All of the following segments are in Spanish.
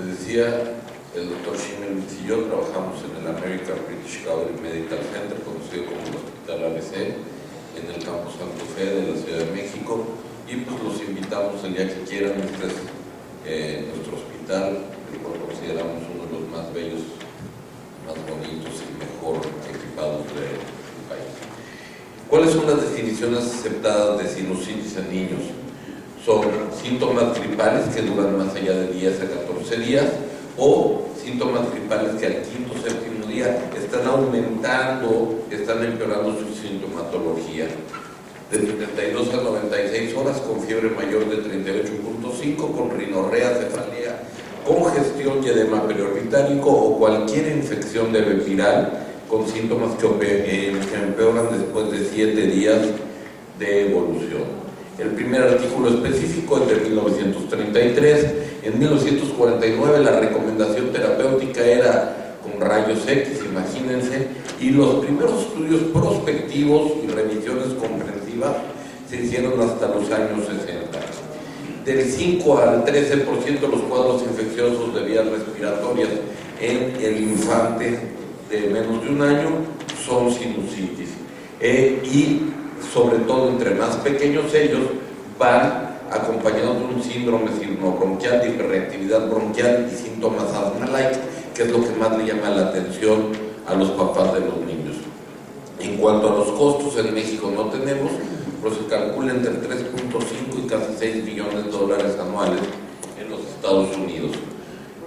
decía, el doctor Schimmelwitz y yo trabajamos en el American British Cavalry Medical Center, conocido como el Hospital ABC, en el Campo Santa Fe de la Ciudad de México, y pues los invitamos el día que quieran. Este es nuestro hospital, el cual consideramos uno de los más bellos, más bonitos y mejor equipados del país. ¿Cuáles son las definiciones aceptadas de sinusitis en niños? Son síntomas gripales que duran más allá de 10 a 14 días o síntomas gripales que al quinto o séptimo día están aumentando, están empeorando su sintomatología. De 72 a 96 horas con fiebre mayor de 38.5, con rinorrea, cefalea, congestión y edema periorbitárico o cualquier infección leve viral con síntomas que empeoran después de 7 días de evolución. El primer artículo específico es de 1933. En 1949 la recomendación terapéutica era con rayos X, imagínense, y los primeros estudios prospectivos y revisiones comprensivas se hicieron hasta los años 60. Del 5 al 13% de los cuadros infecciosos de vías respiratorias en el infante de menos de un año son sinusitis. Y sobre todo entre más pequeños ellos van acompañados de un síndrome sirinobronquial, de hiperreactividad bronquial y síntomas asma-like, que es lo que más le llama la atención a los papás de los niños. En cuanto a los costos, en México no tenemos, pero se calcula entre 3.5 y casi 6 billones de dólares anuales en los Estados Unidos.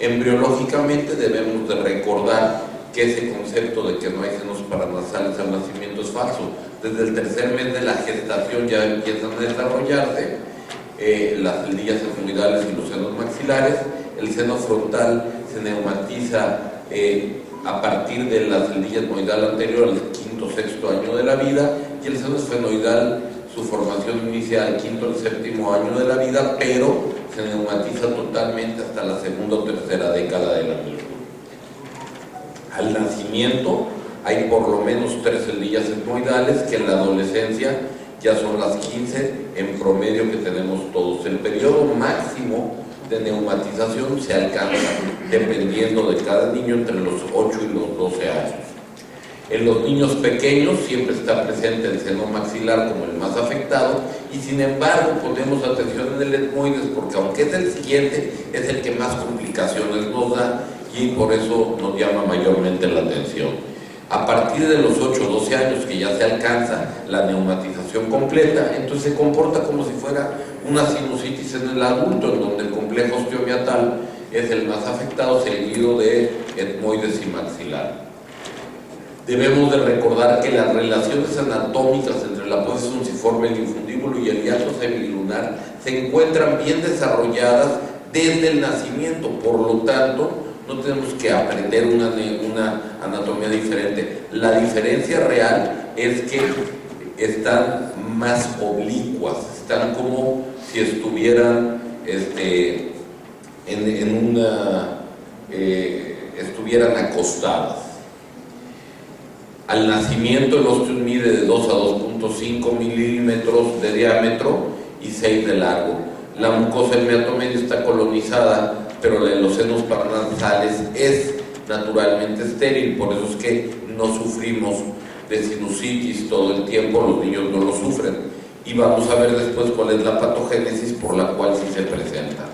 Embriológicamente debemos de recordar que ese concepto de que no hay senos paranasales al nacimiento es falso. Desde el tercer mes de la gestación ya empiezan a desarrollarse las celdillas etmoidales y los senos maxilares. El seno frontal se neumatiza a partir de la celdilla etmoidal anterior al quinto o sexto año de la vida, y el seno esfenoidal, su formación inicia al quinto o séptimo año de la vida, pero se neumatiza totalmente hasta la segunda o tercera década de la vida. Al nacimiento hay por lo menos 3 celdillas etmoidales, que en la adolescencia ya son las 15 en promedio que tenemos todos. El periodo máximo de neumatización se alcanza, dependiendo de cada niño, entre los 8 y los 12 años. En los niños pequeños siempre está presente el seno maxilar como el más afectado, y sin embargo ponemos atención en el etmoides porque, aunque es el siguiente, es el que más complicaciones nos da, y por eso nos llama mayormente la atención. A partir de los 8 o 12 años, que ya se alcanza la neumatización completa, entonces se comporta como si fuera una sinusitis en el adulto, en donde el complejo osteomiatal es el más afectado, seguido de etmoides y maxilar. Debemos de recordar que las relaciones anatómicas entre la apófisis unciforme, el infundíbulo y el hiato semilunar se encuentran bien desarrolladas desde el nacimiento. Por lo tanto, no tenemos que aprender una anatomía diferente. La diferencia real es que están más oblicuas, están como si estuvieran estuvieran acostadas. Al nacimiento el ostium mide de 2 a 2.5 milímetros de diámetro y 6 de largo. La mucosa del meato medio está colonizada, pero en los senos paranasales es naturalmente estéril, por eso es que no sufrimos de sinusitis todo el tiempo, los niños no lo sufren. Y vamos a ver después cuál es la patogénesis por la cual sí se presenta.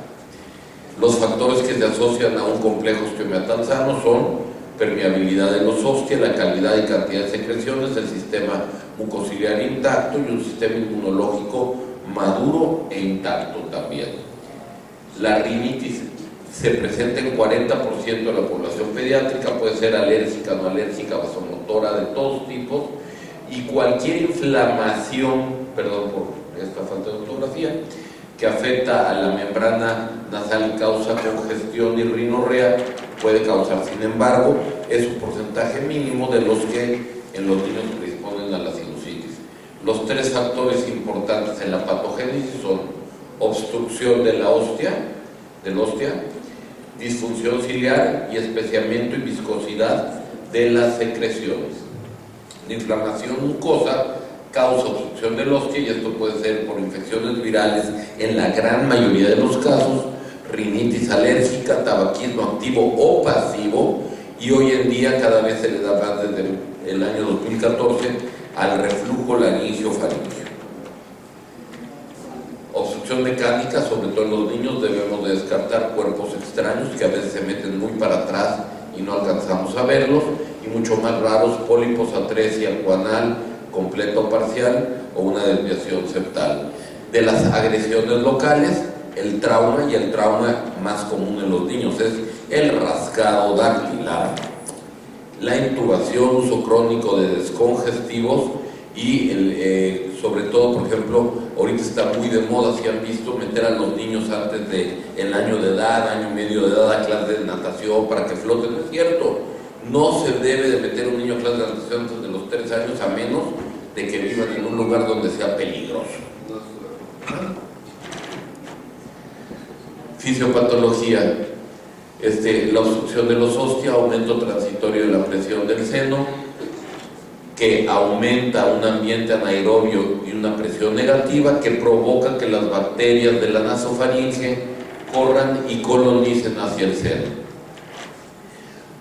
Los factores que se asocian a un complejo osteomiatal sano son permeabilidad de los ostios, la calidad y cantidad de secreciones, el sistema mucociliar intacto y un sistema inmunológico maduro e intacto también. La rinitis se presenta en 40% de la población pediátrica, puede ser alérgica, no alérgica, vasomotora, de todos tipos, y cualquier inflamación, perdón por esta falta de ortografía, que afecta a la membrana nasal y causa congestión y rinorrea, puede causar. Sin embargo, es un porcentaje mínimo de los que en los niños predisponen a la sinusitis. Los 3 factores importantes en la patogénesis son obstrucción de la hostia, disfunción ciliar y especiamiento y viscosidad de las secreciones. La inflamación mucosa causa obstrucción del hostia, y esto puede ser por infecciones virales en la gran mayoría de los casos, rinitis alérgica, tabaquismo activo o pasivo, y hoy en día cada vez se le da más desde el año 2014 al reflujo laringio-faríngeo. Obstrucción mecánica, sobre todo en los niños, debemos de descartar cuerpos extraños que a veces se meten muy para atrás y no alcanzamos a verlos, y mucho más raros, pólipos, atresia coanal, completa o parcial, o una desviación septal. De las agresiones locales, el trauma, y el trauma más común en los niños es el rascado dactilar, la intubación, uso crónico de descongestivos y sobre todo, por ejemplo, ahorita está muy de moda, si han visto, meter a los niños antes del año de edad, año y medio de edad, a clases de natación para que floten. No es cierto, no se debe de meter a un niño a clases de natación antes de los 3 años, a menos de que vivan en un lugar donde sea peligroso. Fisiopatología, la obstrucción de los óseos, aumento transitorio de la presión del seno, que aumenta un ambiente anaerobio y una presión negativa que provoca que las bacterias de la nasofaringe corran y colonicen hacia el seno.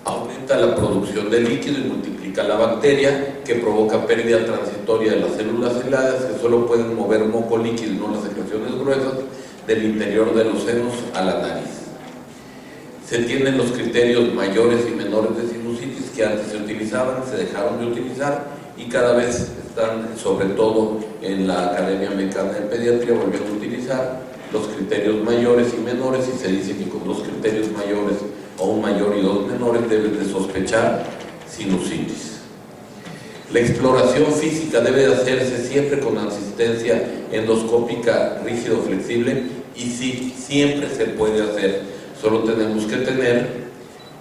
Aumenta la producción de líquido y multiplica la bacteria, que provoca pérdida transitoria de las células hiladas, que solo pueden mover moco líquido y no las secreciones gruesas del interior de los senos a la nariz. Se tienen los criterios mayores y menores de sinusitis que antes se utilizaban, se dejaron de utilizar y cada vez están, sobre todo en la Academia Americana de Pediatría, volviendo a utilizar los criterios mayores y menores, y se dice que con 2 criterios mayores o un mayor y 2 menores debes de sospechar sinusitis. La exploración física debe de hacerse siempre con asistencia endoscópica rígido-flexible, y sí, siempre se puede hacer, solo tenemos que tener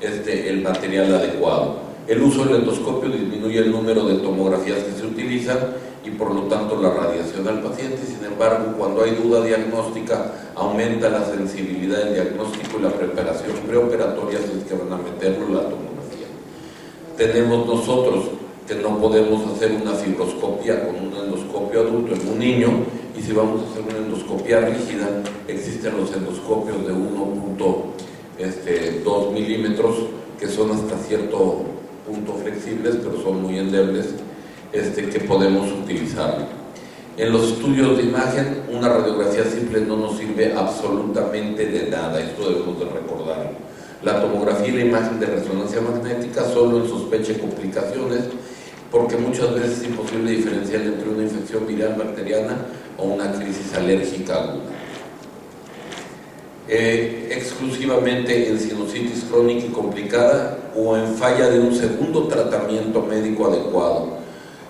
el material adecuado. El uso del endoscopio disminuye el número de tomografías que se utilizan y por lo tanto la radiación al paciente. Sin embargo, cuando hay duda diagnóstica, aumenta la sensibilidad del diagnóstico y la preparación preoperatoria si es que van a meterlo en la tomografía. Tenemos nosotros que no podemos hacer una fibroscopia con un endoscopio adulto en un niño, y si vamos a hacer una endoscopia rígida, existen los endoscopios de 1.2 milímetros que son hasta cierto punto flexibles, pero son muy endebles, que podemos utilizar. En los estudios de imagen, una radiografía simple no nos sirve absolutamente de nada, esto debemos de recordarlo. La tomografía y la imagen de resonancia magnética solo en sospecha y complicaciones, porque muchas veces es imposible diferenciar entre una infección viral bacteriana o una crisis alérgica aguda. Exclusivamente en sinusitis crónica y complicada o en falla de un segundo tratamiento médico adecuado.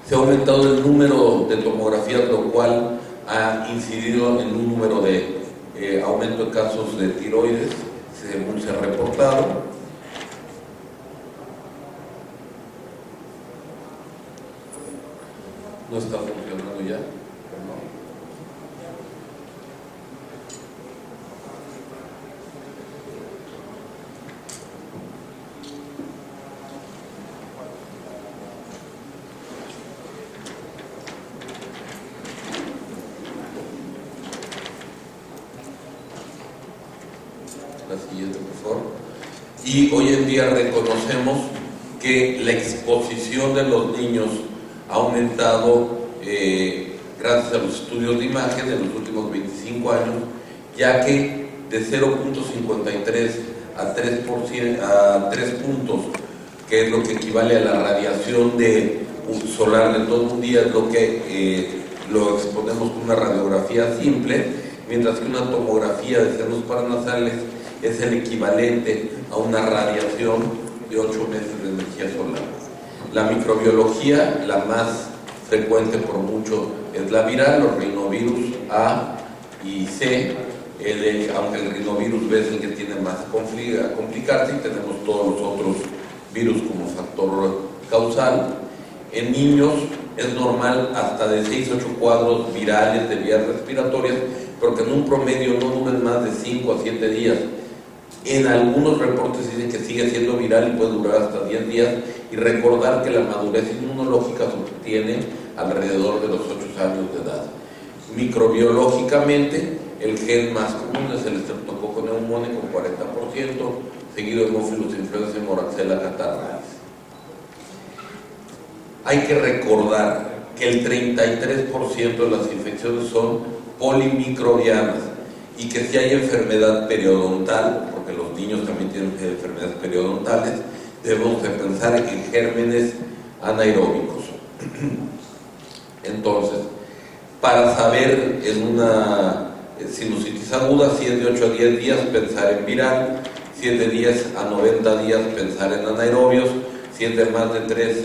Se ha aumentado el número de tomografías, lo cual ha incidido en un número de aumento de casos de tiroides, según se ha reportado. No está funcionando ya. La siguiente, por favor. Y hoy en día reconocemos que la exposición de los niños ha aumentado gracias a los estudios de imagen de los últimos 25 años, ya que de 0.53 a 3 puntos, que es lo que equivale a la radiación solar de todo un día, es lo que lo exponemos con una radiografía simple, mientras que una tomografía de senos paranasales es el equivalente a una radiación de 8 meses de energía solar. La microbiología, la más frecuente por mucho, es la viral, los rinovirus A y C, aunque el rinovirus B es el que tiene más a complicarse, y tenemos todos los otros virus como factor causal. En niños es normal hasta de 6 a 8 cuadros virales de vías respiratorias, pero que en un promedio no duran más de 5 a 7 días. En algunos reportes dicen que sigue siendo viral y puede durar hasta 10 días, y recordar que la madurez inmunológica se obtiene alrededor de los 8 años de edad. Microbiológicamente El gen más común es el Streptococcus pneumoniae con 40%, seguido de Haemophilus influenzae y Moraxella catarrhalis. Hay que recordar que el 33% de las infecciones son polimicrobianas y que si hay enfermedad periodontal, porque los niños también tienen enfermedades periodontales, debemos de pensar en gérmenes anaeróbicos. Entonces, para saber en una sinusitis aguda, si es de 8 a 10 días, pensar en viral, si es de 10 a 90 días, pensar en anaerobios, si es de más de 3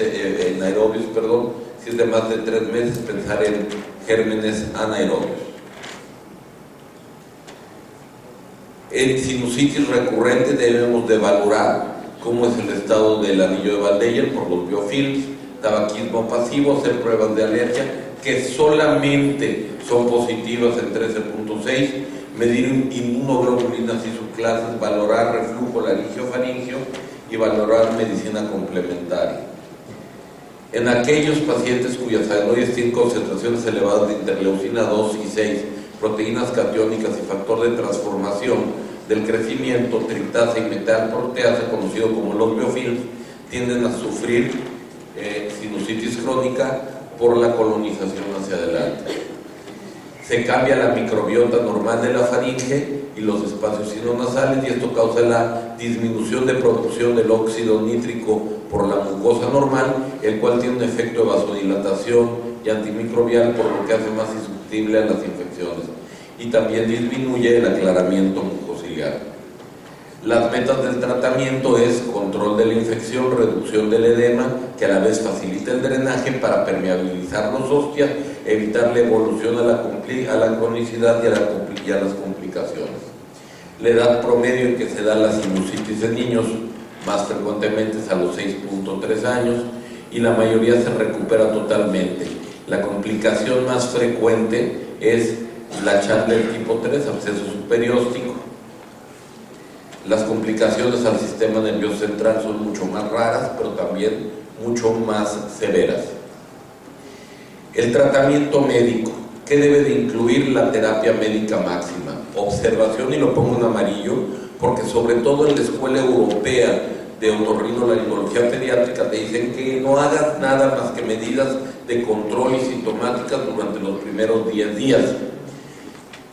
si es de más de 3 meses, pensar en gérmenes anaerobios. En sinusitis recurrente debemos de valorar cómo es el estado del anillo de Van-Leyen por los biofilms, tabaquismo pasivo, hacer pruebas de alergia que solamente son positivas en 13.6, medir inmunoglobulinas y subclases, valorar reflujo laringio-faringio y valorar medicina complementaria. En aquellos pacientes cuyas adenoides tienen concentraciones elevadas de interleucina 2 y 6, proteínas catiónicas y factor de transformación del crecimiento, tritasa y metalproteasa, conocido como los biofilms, tienden a sufrir sinusitis crónica por la colonización hacia adelante. Se cambia la microbiota normal de la faringe y los espacios sinonasales, y esto causa la disminución de producción del óxido nítrico por la mucosa normal, el cual tiene un efecto de vasodilatación y antimicrobial, por lo que hace más susceptible a las infecciones, y también disminuye el aclaramiento mucociliar. Las metas del tratamiento es control de la infección, reducción del edema, que a la vez facilita el drenaje para permeabilizar los ostias, evitar la evolución a la cronicidad y a las complicaciones. La edad promedio en que se da la sinusitis en niños más frecuentemente es a los 6.3 años y la mayoría se recupera totalmente. La complicación más frecuente es la Chandler tipo 3, absceso superióstico. Las complicaciones al sistema nervioso central son mucho más raras, pero también mucho más severas. El tratamiento médico, ¿qué debe de incluir la terapia médica máxima? Observación, y lo pongo en amarillo, porque sobre todo en la Escuela Europea de Otorrinolaringología Pediátrica te dicen que no hagas nada más que medidas de control y sintomáticas durante los primeros 10 días.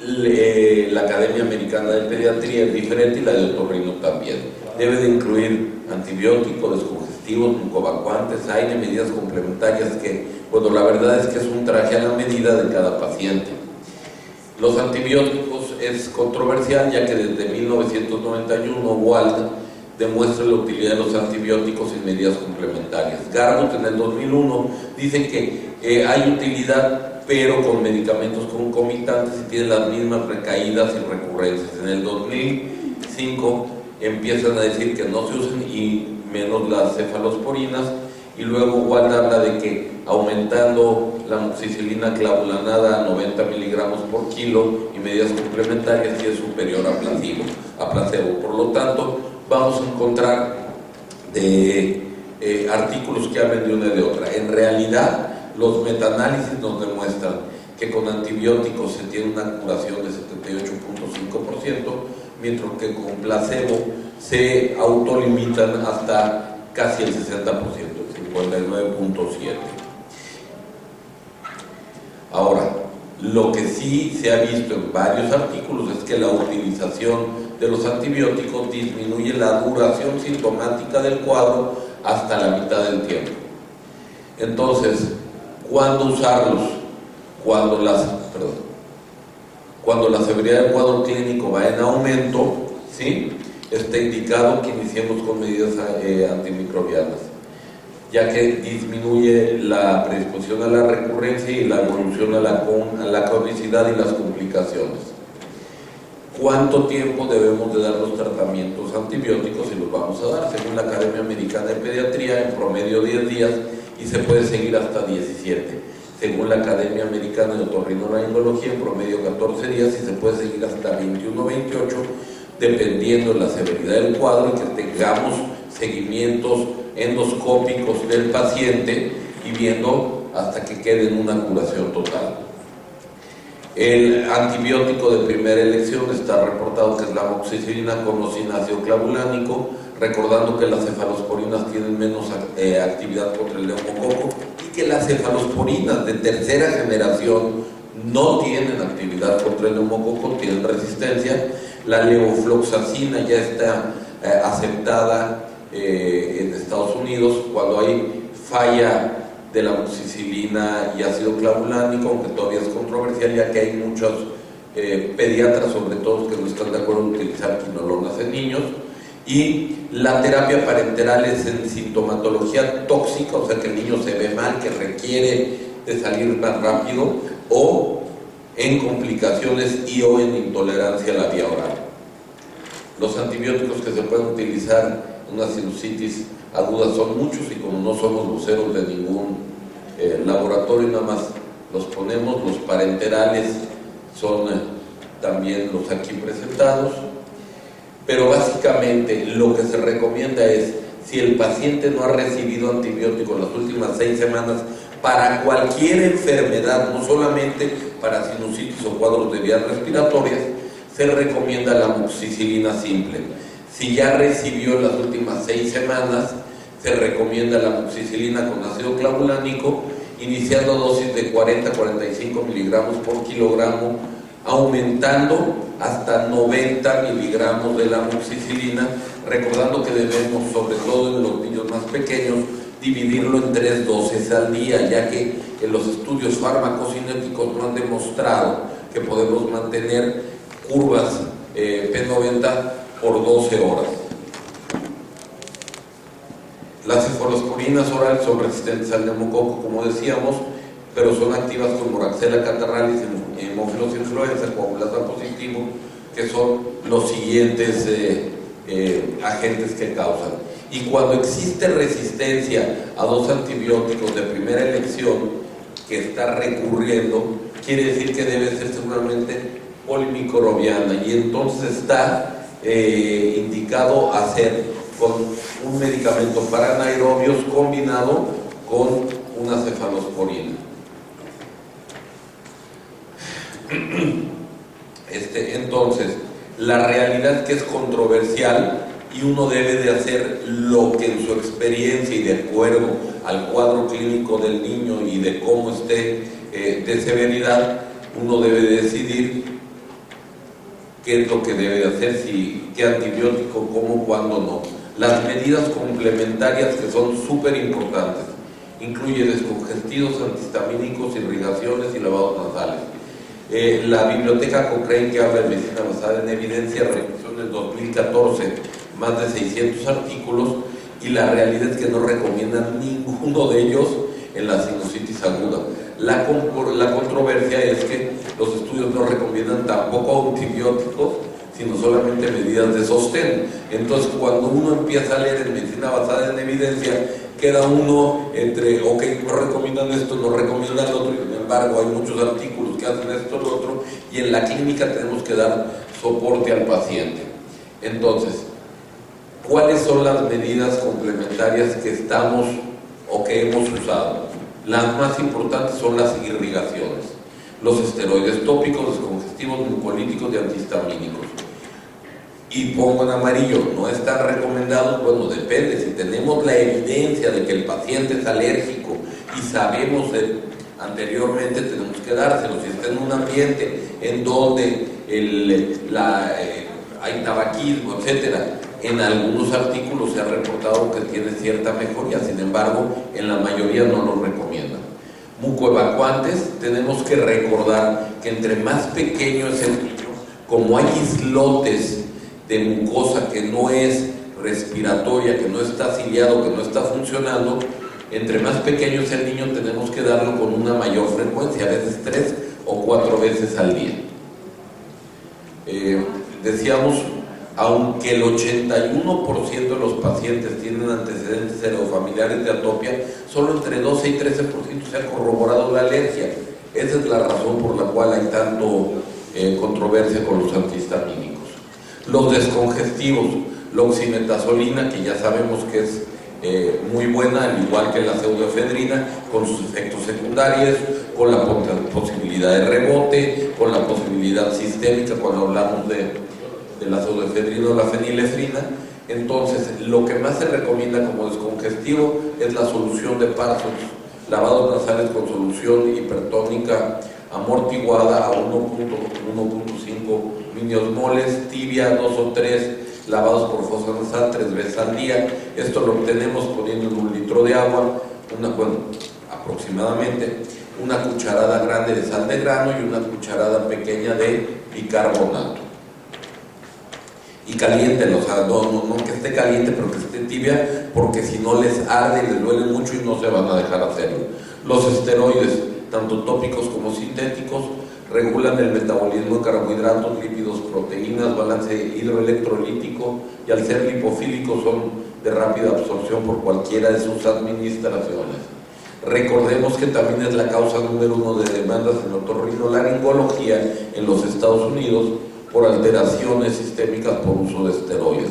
La Academia Americana de Pediatría es diferente y la de otorrino también. Debe de incluir antibióticos, descongestivos, mucovacuantes, AINE, medidas complementarias que, bueno, la verdad es que es un traje a la medida de cada paciente. Los antibióticos es controversial, ya que desde 1991 Wald demuestra la utilidad de los antibióticos en medidas complementarias. Garbut en el 2001 dice que hay utilidad, pero con medicamentos concomitantes y tienen las mismas recaídas y recurrencias. En el 2005 empiezan a decir que no se usen, y menos las cefalosporinas, y luego Wald habla de que aumentando la amoxicilina clavulanada a 90 miligramos por kilo y medidas complementarias sí es superior a placebo. Por lo tanto, vamos a encontrar artículos que hablen de una y de otra. En realidad, los metaanálisis nos demuestran que con antibióticos se tiene una curación de 78.5%, mientras que con placebo se autolimitan hasta casi el 60%, 59.7%. Ahora, lo que sí se ha visto en varios artículos es que la utilización de los antibióticos disminuye la duración sintomática del cuadro hasta la mitad del tiempo. Entonces, ¿cuándo usarlos? Cuando la severidad del cuadro clínico va en aumento, ¿sí? Está indicado que iniciemos con medidas antimicrobianas, ya que disminuye la predisposición a la recurrencia y la evolución a la cronicidad y las complicaciones. ¿Cuánto tiempo debemos de dar los tratamientos antibióticos? Y los vamos a dar, según la Academia Americana de Pediatría, en promedio 10 días, y se puede seguir hasta 17. Según la Academia Americana de Otorrinolaringología, en promedio 14 días, y se puede seguir hasta 21 o 28, dependiendo de la severidad del cuadro, y que tengamos seguimientos endoscópicos del paciente y viendo hasta que quede en una curación total. El antibiótico de primera elección está reportado que es la amoxicilina con o sin ácido clavulánico, recordando que las cefalosporinas tienen menos actividad contra el neumococo y que las cefalosporinas de tercera generación no tienen actividad contra el neumococo, tienen resistencia. La levofloxacina ya está aceptada en Estados Unidos cuando hay falla de la amoxicilina y ácido clavulánico, aunque todavía es controversial, ya que hay muchos pediatras, sobre todo, que no están de acuerdo en utilizar quinolonas en niños. Y la terapia parenteral es en sintomatología tóxica, o sea que el niño se ve mal, que requiere de salir más rápido, o en complicaciones y o en intolerancia a la vía oral. Los antibióticos que se pueden utilizar en una sinusitis aguda son muchos, y como no somos voceros de ningún laboratorio, nada más los ponemos. Los parenterales son también los aquí presentados, pero básicamente lo que se recomienda es, si el paciente no ha recibido antibiótico en las últimas 6 semanas para cualquier enfermedad, no solamente para sinusitis o cuadros de vías respiratorias, se recomienda la amoxicilina simple. Si ya recibió en las últimas 6 semanas, se recomienda la amoxicilina con ácido clavulánico, iniciando dosis de 40-45 miligramos por kilogramo, aumentando hasta 90 miligramos de la amoxicilina, recordando que debemos, sobre todo en los niños más pequeños, dividirlo en 3 dosis al día, ya que en los estudios farmacocinéticos no han demostrado que podemos mantener curvas P90 por 12 horas. Las cefalosporinas orales son resistentes al neumococo, como decíamos, pero son activas con Moraxella catarrhalis, Haemophilus influenza, coagulasa positivo, que son los siguientes agentes que causan. Y cuando existe resistencia a 2 antibióticos de primera elección que está recurriendo, quiere decir que debe ser seguramente polimicrobiana, y entonces está indicado hacer con un medicamento para anaerobios combinado con una cefalosporina. Entonces, la realidad es que es controversial, y uno debe de hacer lo que en su experiencia y de acuerdo al cuadro clínico del niño y de cómo esté de severidad, uno debe de decidir qué es lo que debe de hacer, qué antibiótico, cómo, cuándo no. Las medidas complementarias, que son súper importantes, incluye descongestivos, antihistamínicos, irrigaciones y lavados nasales. La biblioteca Cochrane, que habla de medicina basada en evidencia, revisó en el 2014 más de 600 artículos, y la realidad es que no recomiendan ninguno de ellos en la sinusitis aguda. La controversia es que los estudios no recomiendan tampoco antibióticos, sino solamente medidas de sostén. Entonces, cuando uno empieza a leer en medicina basada en evidencia, queda uno entre, ok, no recomiendan esto, no recomiendan lo otro, y sin embargo hay muchos artículos que hacen esto, lo otro, y en la clínica tenemos que dar soporte al paciente. Entonces, ¿cuáles son las medidas complementarias que estamos o que hemos usado? Las más importantes son las irrigaciones, los esteroides tópicos, descongestivos, mucolíticos y antihistamínicos. Y pongo en amarillo, no están recomendados. Bueno, depende. Si tenemos la evidencia de que el paciente es alérgico y sabemos anteriormente, tenemos que dárselo. Si está en un ambiente en donde hay tabaquismo, etcétera, en algunos artículos se ha reportado que tiene cierta mejoría, sin embargo, en la mayoría no lo recomiendan. Mucoevacuantes, tenemos que recordar que entre más pequeño es el niño, como hay islotes de mucosa que no es respiratoria, que no está ciliado, que no está funcionando, entre más pequeño es el niño, tenemos que darlo con una mayor frecuencia, a veces 3 o 4 veces al día. Decíamos, aunque el 81% de los pacientes tienen antecedentes heredofamiliares de atopia, solo entre 12 y 13% se ha corroborado la alergia. Esa es la razón por la cual hay tanto controversia con los antihistamínicos. Los descongestivos, la oximetazolina, que ya sabemos que es muy buena, al igual que la pseudoefedrina, con sus efectos secundarios, con la posibilidad de rebote, con la posibilidad sistémica cuando hablamos de la pseudoefedrina o la fenilefrina. Entonces, lo que más se recomienda como descongestivo es la solución de Parsons, lavados nasales con solución hipertónica amortiguada a 1.5 miniosmoles, tibia 2 o 3 lavados por fosa nasal 3 veces al día. Esto lo obtenemos poniendo en 1 litro de agua, aproximadamente una cucharada grande de sal de grano y una cucharada pequeña de bicarbonato. Y caliéntelo, o sea, no que esté caliente, pero que esté tibia, porque si no les arde y les duele mucho y no se van a dejar hacerlo. Los esteroides, tanto tópicos como sintéticos, regulan el metabolismo de carbohidratos, lípidos, proteínas, balance hidroelectrolítico, y al ser lipofílicos son de rápida absorción por cualquiera de sus administraciones. Recordemos que también es la causa número 1 de demandas en otorrinolaringología en los Estados Unidos por alteraciones sistémicas por uso de esteroides.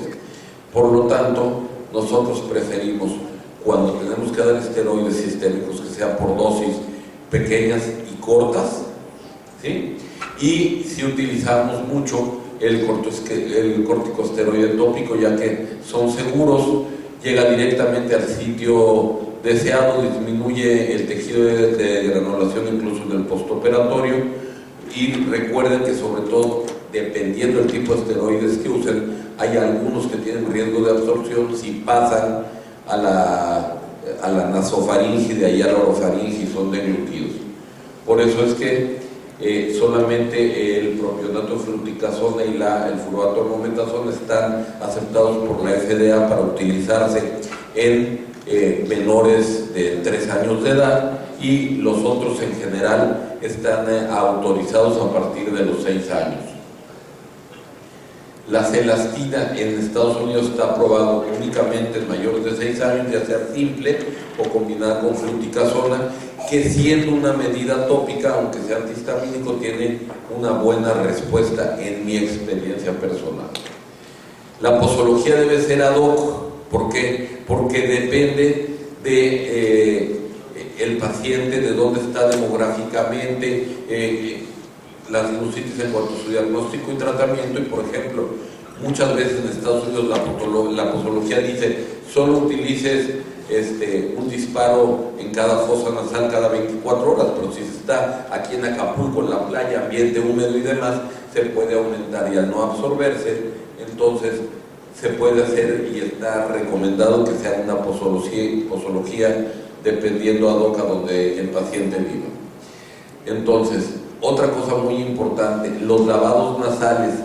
Por lo tanto, nosotros preferimos, cuando tenemos que dar esteroides sistémicos, que sea por dosis pequeñas y cortas, ¿sí? Y si utilizamos mucho el corticosteroide tópico, ya que son seguros, llega directamente al sitio deseado, disminuye el tejido de granulación incluso en el postoperatorio. Y recuerden que, sobre todo, dependiendo del tipo de esteroides que usen, hay algunos que tienen riesgo de absorción si pasan a la nasofaringe, de ahí a la orofaringe, y son deglutidos. Por eso es que solamente el propionato de fluticasona y el fluorato mometasona están aceptados por la FDA para utilizarse en menores de 3 años de edad, y los otros en general están autorizados a partir de los 6 años. La celastina en Estados Unidos está aprobado únicamente en mayores de 6 años, ya sea simple o combinada con fluticasona, que siendo una medida tópica, aunque sea antihistamínico, tiene una buena respuesta en mi experiencia personal. La posología debe ser ad hoc. ¿Por qué? Porque depende de el paciente, de dónde está demográficamente, la sinusitis en cuanto a su diagnóstico y tratamiento. Y por ejemplo, muchas veces en Estados Unidos la posología dice solo utilices un disparo en cada fosa nasal cada 24 horas, pero si se está aquí en Acapulco, en la playa, ambiente húmedo y demás, se puede aumentar, y al no absorberse, entonces se puede hacer, y está recomendado que sea una posología dependiendo ad hoc a donde el paciente viva. Entonces, otra cosa muy importante, los lavados nasales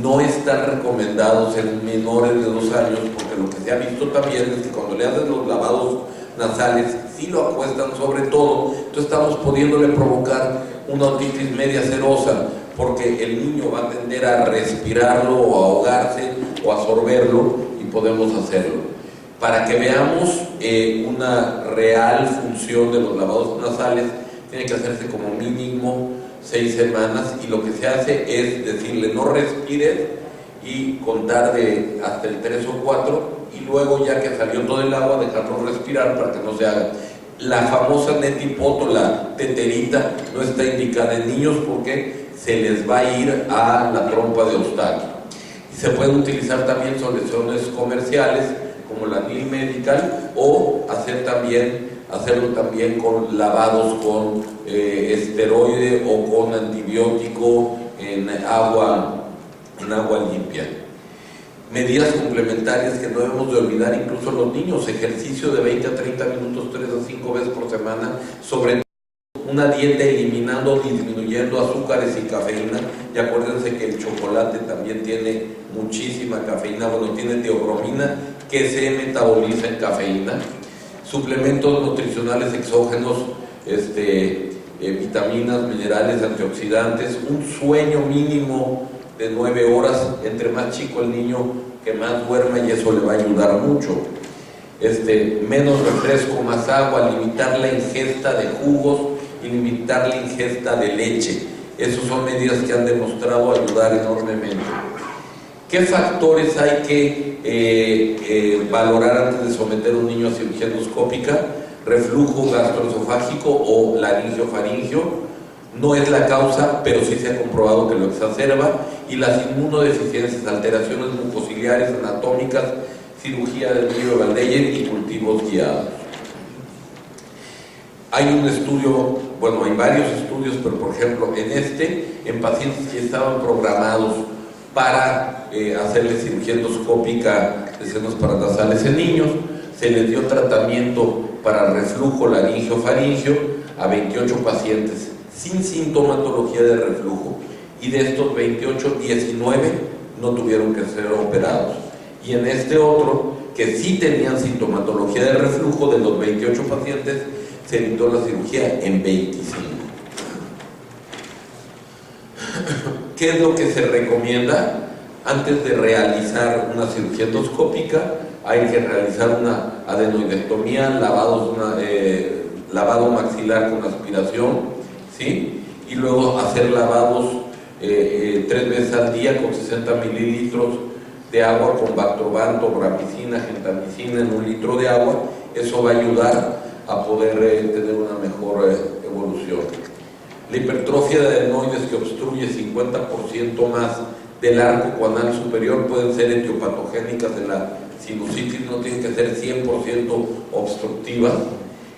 no están recomendados en menores de 2 años, porque lo que se ha visto también es que cuando le hacen los lavados nasales, si lo acuestan sobre todo, entonces estamos pudiéndole provocar una otitis media serosa, porque el niño va a tender a respirarlo o a ahogarse o a sorberlo, y podemos hacerlo. Para que veamos una real función de los lavados nasales, tiene que hacerse como mínimo 6 semanas, y lo que se hace es decirle no respires y contar hasta el 3 o 4, y luego, ya que salió todo el agua, dejarlo respirar para que no se haga. La famosa netipoto, la teterita, no está indicada en niños porque se les va a ir a la trompa de Eustaquio. Y se pueden utilizar también soluciones comerciales como la Nil Medical, o hacerlo también con lavados con esteroide o con antibiótico en agua limpia. Medidas complementarias que no debemos de olvidar, incluso los niños: ejercicio de 20 a 30 minutos 3 a 5 veces por semana, sobre todo una dieta eliminando o disminuyendo azúcares y cafeína. Y acuérdense que el chocolate también tiene muchísima cafeína, tiene teobromina, que se metaboliza en cafeína. Suplementos nutricionales exógenos, vitaminas, minerales, antioxidantes, un sueño mínimo de 9 horas, entre más chico el niño, que más duerma, y eso le va a ayudar mucho. Menos refresco, más agua, limitar la ingesta de jugos y limitar la ingesta de leche. Esas son medidas que han demostrado ayudar enormemente. ¿Qué factores hay que valorar antes de someter a un niño a cirugía endoscópica? Reflujo gastroesofágico o laringiofaringio. No es la causa, pero sí se ha comprobado que lo exacerba. Y las inmunodeficiencias, alteraciones mucociliares, anatómicas, cirugía del nervio de Valdeyer y cultivos guiados. Hay un estudio, bueno, hay varios estudios, pero por ejemplo, en pacientes que estaban programados para hacerle cirugía endoscópica de senos paranasales en niños, se les dio tratamiento para reflujo laringio-faringio a 28 pacientes sin sintomatología de reflujo, y de estos 28, 19 no tuvieron que ser operados. Y en este otro, que sí tenían sintomatología de reflujo, de los 28 pacientes, se evitó la cirugía en 25. ¿Qué es lo que se recomienda? Antes de realizar una cirugía endoscópica, hay que realizar una adenoidectomía, lavado maxilar con aspiración, ¿sí? Y luego hacer lavados 3 veces al día con 60 mililitros de agua con Bactroban, rapamicina, gentamicina en 1 litro de agua. Eso va a ayudar a poder tener una mejor evolución. La hipertrofia de adenoides que obstruye 50% más del arco coanal superior pueden ser etiopatogénicas de la sinusitis, no tienen que ser 100% obstructivas.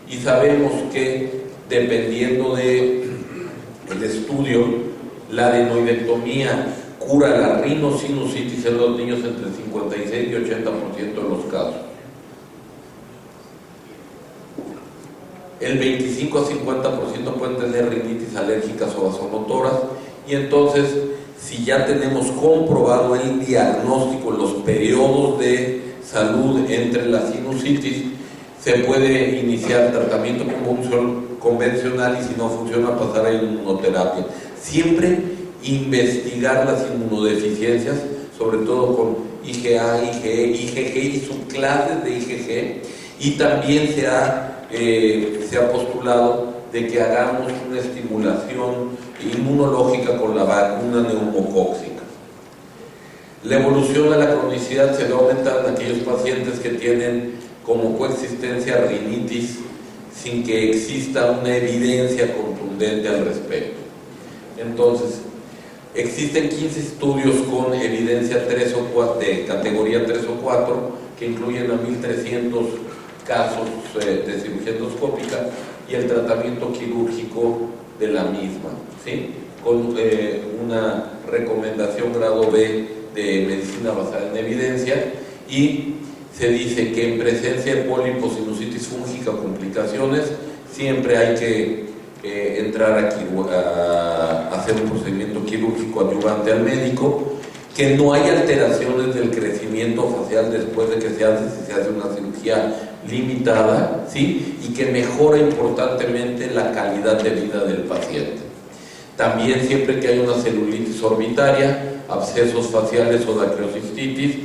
Y sabemos que dependiendo del estudio, la adenoidectomía cura la rinosinusitis en los niños entre 56 y 80% de los casos. El 25 a 50% pueden tener rinitis alérgicas o vasomotoras, y entonces, si ya tenemos comprobado el diagnóstico, los periodos de salud entre la sinusitis, se puede iniciar tratamiento convencional, y si no funciona, pasar a inmunoterapia. Siempre investigar las inmunodeficiencias, sobre todo con IgA, IgE, IgG y subclases de IgG, y también se ha postulado de que hagamos una estimulación inmunológica con la vacuna neumocóxica. La evolución de la cronicidad se va a aumentar en aquellos pacientes que tienen como coexistencia rinitis sin que exista una evidencia contundente al respecto. Entonces, existen 15 estudios con evidencia 3 o 4, de categoría 3 o 4, que incluyen a 1.300 casos de cirugía endoscópica y el tratamiento quirúrgico de la misma, ¿sí? Con una recomendación grado B de medicina basada en evidencia, y se dice que en presencia de pólipos, sinusitis fúngica o complicaciones, siempre hay que entrar a hacer un procedimiento quirúrgico adyuvante al médico, que no hay alteraciones del crecimiento facial después de que se hace, si se hace una cirugía limitada, ¿sí? Y que mejora importantemente la calidad de vida del paciente. También, siempre que hay una celulitis orbitaria, abscesos faciales o dacreocistitis,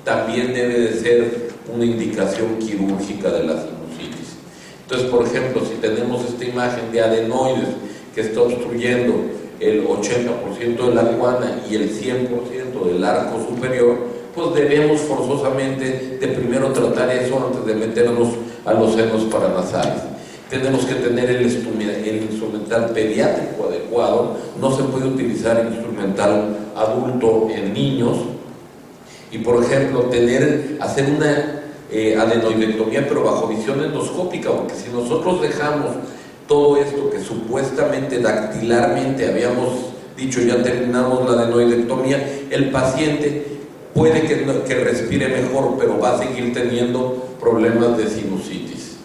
también debe de ser una indicación quirúrgica de la sinusitis. Entonces, por ejemplo, si tenemos esta imagen de adenoides que está obstruyendo el 80% de la guana y el 100% del arco superior, pues debemos forzosamente de primero tratar eso antes de meternos a los senos paranasales. Tenemos que tener el instrumental pediátrico adecuado, no se puede utilizar instrumental adulto en niños. Y por ejemplo, hacer una adenoidectomía pero bajo visión endoscópica, porque si nosotros dejamos todo esto que supuestamente dactilarmente habíamos dicho ya terminamos la adenoidectomía, el paciente puede que respire mejor, pero va a seguir teniendo problemas de sinusitis.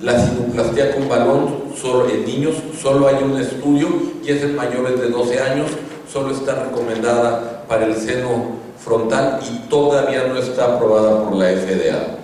La sinuplastia con balón, solo en niños, solo hay un estudio y es en mayores de 12 años, solo está recomendada para el seno frontal y todavía no está aprobada por la FDA.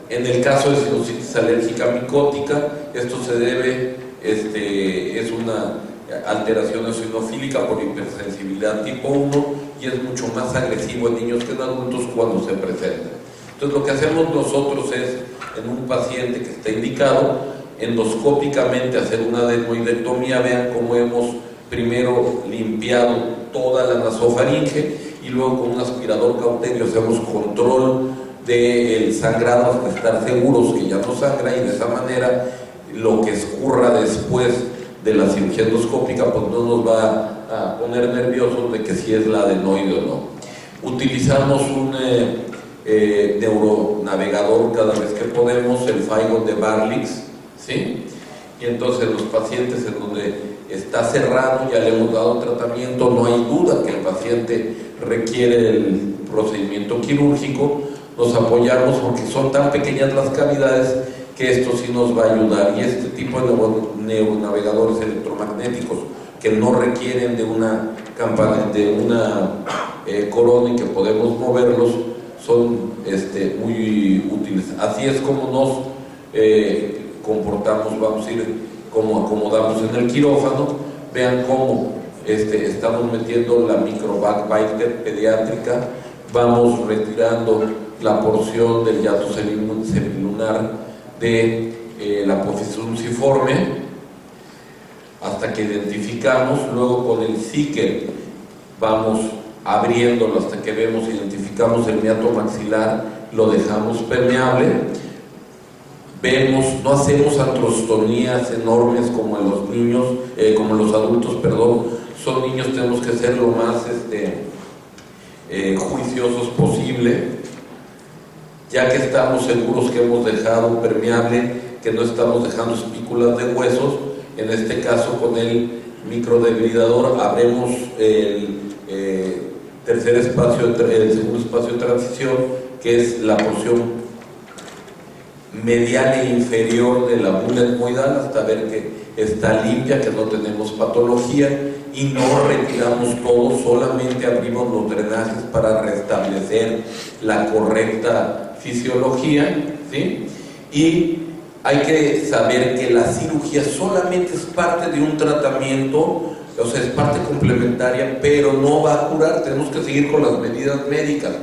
En el caso de sinusitis alérgica micótica, esto se debe, es una alteración eosinofílica por hipersensibilidad tipo 1 y es mucho más agresivo en niños que en adultos cuando se presenta. Entonces, lo que hacemos nosotros es, en un paciente que está indicado, endoscópicamente hacer una adenoidectomía. Vean cómo hemos primero limpiado toda la nasofaringe y luego con un aspirador cauterio hacemos control del sangrado hasta estar seguros que ya no sangra, y de esa manera lo que escurra después de la cirugía endoscópica pues no nos va a poner nerviosos de que si es la adenoide o no. Utilizamos un neuronavegador cada vez que podemos, el Feigon de Barlix, ¿sí? Y entonces los pacientes en donde está cerrado, ya le hemos dado tratamiento, no hay duda que el paciente requiere el procedimiento quirúrgico, nos apoyamos porque son tan pequeñas las cavidades que esto sí nos va a ayudar. Y este tipo de neuronavegadores electromagnéticos que no requieren de una campana, de una corona, y que podemos moverlos, son muy útiles. Así es como nos comportamos, vamos a ir como acomodamos en el quirófano. Vean cómo estamos metiendo la microbagbiter pediátrica, vamos retirando la porción del hiato semilunar de la apófisis fusiforme hasta que identificamos. Luego con el Sicker vamos abriéndolo hasta que vemos, identificamos el meato maxilar, lo dejamos permeable. Vemos, no hacemos antrostonías enormes como en los niños, como en los adultos, perdón. Son niños, tenemos que ser lo más juiciosos posible, ya que estamos seguros que hemos dejado permeable, que no estamos dejando espículas de huesos. En este caso, con el microdebridador abremos el tercer espacio, el segundo espacio de transición, que es la porción medial e inferior de la bula etmoidal, hasta ver que está limpia, que no tenemos patología, y no retiramos todo, solamente abrimos los drenajes para restablecer la correcta fisiología, ¿sí? Y hay que saber que la cirugía solamente es parte de un tratamiento, o sea, es parte complementaria, pero no va a curar. Tenemos que seguir con las medidas médicas,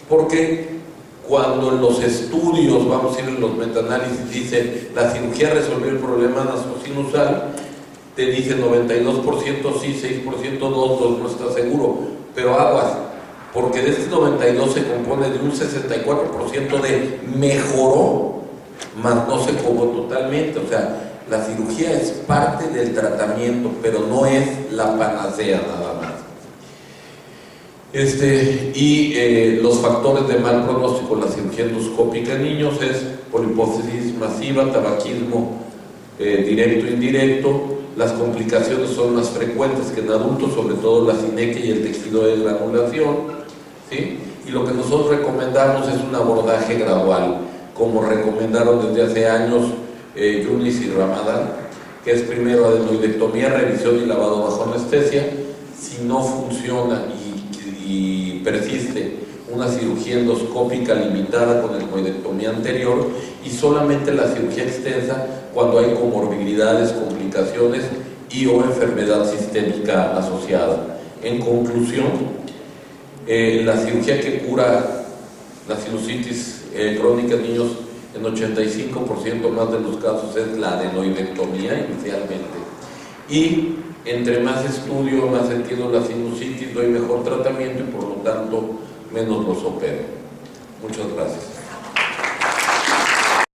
porque cuando en los estudios, vamos a ir en los metaanálisis, dice la cirugía resolvió el problema nasosinusal, te dice 92% sí, 6% no está seguro, pero aguas, porque de este 92 se compone de un 64% de mejoró, más no se curó totalmente. O sea, la cirugía es parte del tratamiento, pero no es la panacea nada más. Los factores de mal pronóstico en la cirugía endoscópica en niños es poliposis masiva, tabaquismo directo e indirecto. Las complicaciones son más frecuentes que en adultos, sobre todo la sinequia y el tejido de granulación, ¿sí? Y lo que nosotros recomendamos es un abordaje gradual, como recomendaron desde hace años Yunis y Ramadán, que es primero adenoidectomía, revisión y lavado bajo anestesia. Si no funciona y persiste, una cirugía endoscópica limitada con etmoidectomía anterior, y solamente la cirugía extensa cuando hay comorbilidades, complicaciones y o enfermedad sistémica asociada. En conclusión, la cirugía que cura la sinusitis crónica en niños en 85% más de los casos es la adenoidectomía inicialmente, y entre más estudio, más entiendo la sinusitis, doy mejor tratamiento y por lo tanto menos los opero. Muchas gracias.